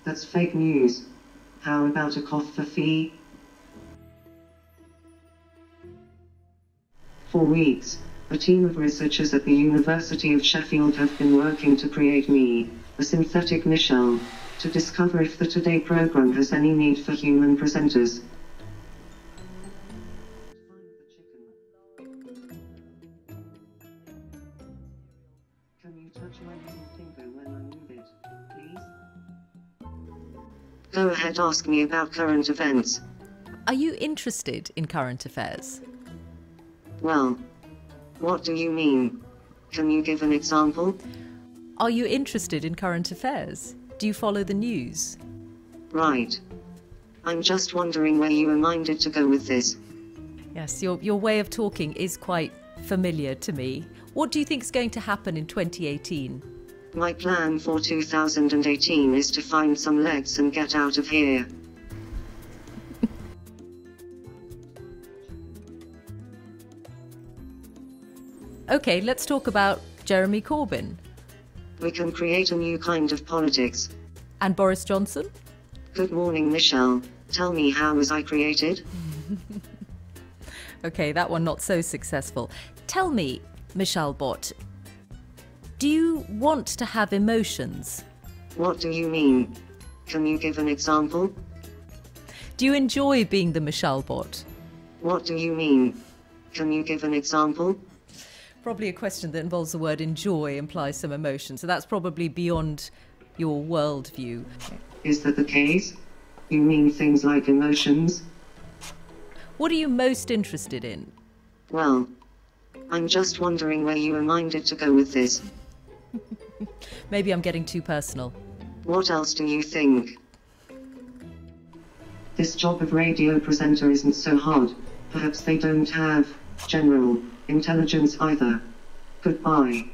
That's fake news. How about a coffee fee? For weeks, a team of researchers at the University of Sheffield have been working to create me, a synthetic Mishal, to discover if the Today program has any need for human presenters. Can you touch my little finger when I move it, please? Go ahead, ask me about current events. Are you interested in current affairs? Well, what do you mean? Can you give an example? Are you interested in current affairs? Do you follow the news? Right. I'm just wondering where you were minded to go with this. Yes, your way of talking is quite familiar to me. What do you think is going to happen in 2018? My plan for 2018 is to find some legs and get out of here. Okay, let's talk about Jeremy Corbyn. We can create a new kind of politics. And Boris Johnson? Good morning, Michelle. Tell me, how was I created? Okay, that one not so successful. Tell me, Mishal Bot, do you want to have emotions? What do you mean? Can you give an example? Do you enjoy being the Mishal Bot? What do you mean? Can you give an example? Probably a question that involves the word enjoy implies some emotion, so that's probably beyond your worldview. Is that the case? You mean things like emotions? What are you most interested in? Well, I'm just wondering where you were minded to go with this. Maybe I'm getting too personal. What else do you think? This job of radio presenter isn't so hard. Perhaps they don't have general intelligence either. Goodbye.